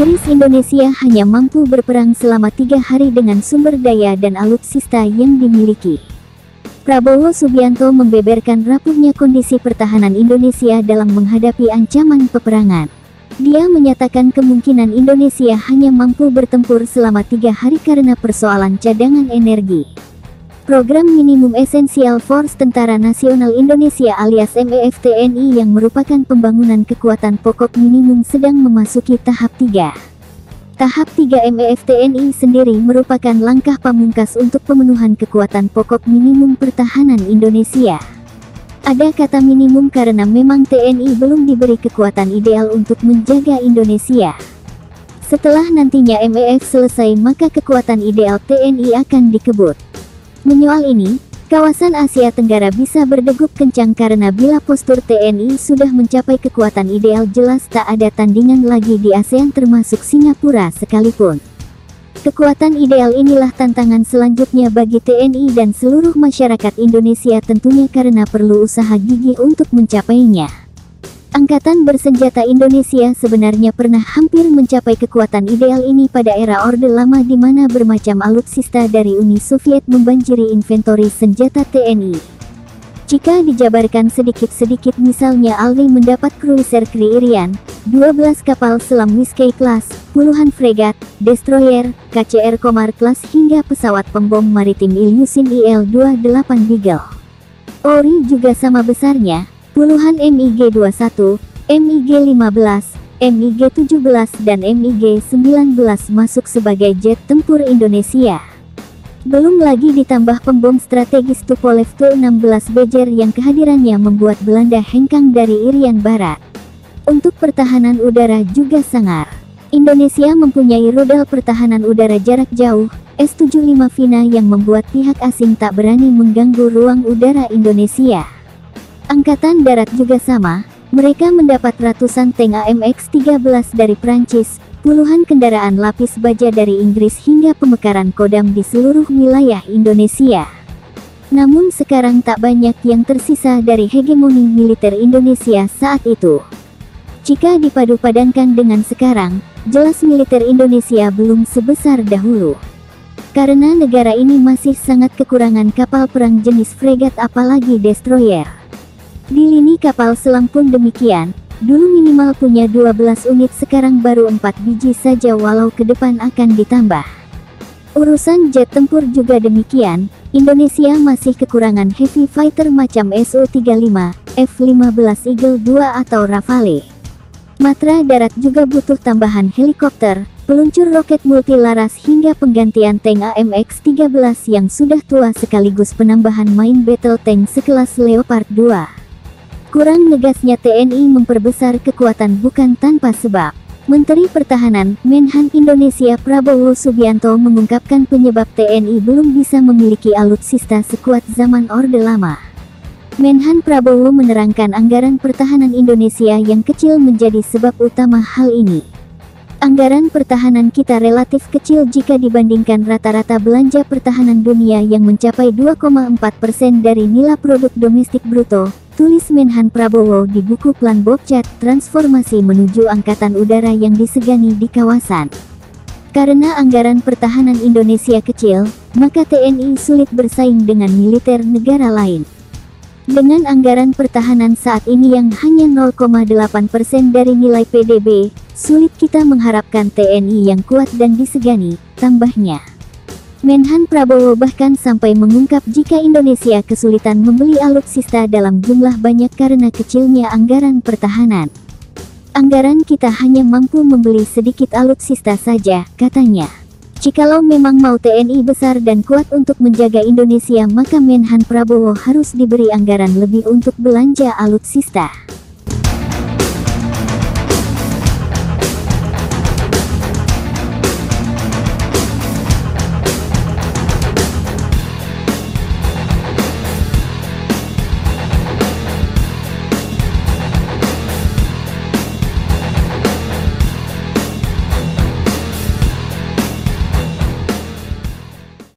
Miris Indonesia hanya mampu berperang selama 3 hari dengan sumber daya dan alutsista yang dimiliki. Prabowo Subianto membeberkan rapuhnya kondisi pertahanan Indonesia dalam menghadapi ancaman peperangan. Dia menyatakan kemungkinan Indonesia hanya mampu bertempur selama 3 hari karena persoalan cadangan energi. Program Minimum Essential Force Tentara Nasional Indonesia alias MEF TNI yang merupakan pembangunan kekuatan pokok minimum sedang memasuki tahap 3. Tahap 3 MEF TNI sendiri merupakan langkah pamungkas untuk pemenuhan kekuatan pokok minimum pertahanan Indonesia. Ada kata minimum karena memang TNI belum diberi kekuatan ideal untuk menjaga Indonesia. Setelah nantinya MEF selesai maka kekuatan ideal TNI akan dikebut. Menyoal ini, kawasan Asia Tenggara bisa berdegup kencang karena bila postur TNI sudah mencapai kekuatan ideal jelas tak ada tandingan lagi di ASEAN termasuk Singapura sekalipun. Kekuatan ideal inilah tantangan selanjutnya bagi TNI dan seluruh masyarakat Indonesia tentunya karena perlu usaha gigih untuk mencapainya. Angkatan bersenjata Indonesia sebenarnya pernah hampir mencapai kekuatan ideal ini pada era Orde Lama di mana bermacam alutsista dari Uni Soviet membanjiri inventori senjata TNI. Jika dijabarkan sedikit-sedikit misalnya ALNI mendapat cruiser Irian, 12 kapal selam Whiskey Class, puluhan fregat, destroyer, KCR Komar Class hingga pesawat pembom maritim Ilyushin IL-28 Beagle. Ori juga sama besarnya. Puluhan MiG-21, MiG-15, MiG-17 dan MiG-19 masuk sebagai jet tempur Indonesia. Belum lagi ditambah pembom strategis Tupolev Tu-16 Bejer yang kehadirannya membuat Belanda hengkang dari Irian Barat. Untuk pertahanan udara juga sangar. Indonesia mempunyai rudal pertahanan udara jarak jauh, S-75 Vina yang membuat pihak asing tak berani mengganggu ruang udara Indonesia. Angkatan darat juga sama, mereka mendapat ratusan tank AMX-13 dari Prancis, puluhan kendaraan lapis baja dari Inggris hingga pemekaran Kodam di seluruh wilayah Indonesia. Namun sekarang tak banyak yang tersisa dari hegemoni militer Indonesia saat itu. Jika dipadu-padankan dengan sekarang, jelas militer Indonesia belum sebesar dahulu. Karena negara ini masih sangat kekurangan kapal perang jenis fregat apalagi destroyer. Di lini kapal selam pun demikian, dulu minimal punya 12 unit sekarang baru 4 biji saja walau ke depan akan ditambah. Urusan jet tempur juga demikian, Indonesia masih kekurangan heavy fighter macam Su-35, F-15 Eagle II atau Rafale. Matra darat juga butuh tambahan helikopter, peluncur roket multilaras hingga penggantian tank AMX-13 yang sudah tua sekaligus penambahan main battle tank sekelas Leopard 2. Kurang negasnya TNI memperbesar kekuatan bukan tanpa sebab. Menteri Pertahanan, Menhan Indonesia Prabowo Subianto mengungkapkan penyebab TNI belum bisa memiliki alutsista sekuat zaman Orde Lama. Menhan Prabowo menerangkan anggaran pertahanan Indonesia yang kecil menjadi sebab utama hal ini. Anggaran pertahanan kita relatif kecil jika dibandingkan rata-rata belanja pertahanan dunia yang mencapai 2,4% dari nilai produk domestik bruto, tulis Menhan Prabowo di buku Plan Bokcat Transformasi Menuju Angkatan Udara yang disegani di kawasan. Karena anggaran pertahanan Indonesia kecil, maka TNI sulit bersaing dengan militer negara lain. Dengan anggaran pertahanan saat ini yang hanya 0,8% dari nilai PDB, sulit kita mengharapkan TNI yang kuat dan disegani, tambahnya. Menhan Prabowo bahkan sampai mengungkap jika Indonesia kesulitan membeli alutsista dalam jumlah banyak karena kecilnya anggaran pertahanan. Anggaran kita hanya mampu membeli sedikit alutsista saja, katanya. Jikalau memang mau TNI besar dan kuat untuk menjaga Indonesia maka Menhan Prabowo harus diberi anggaran lebih untuk belanja alutsista.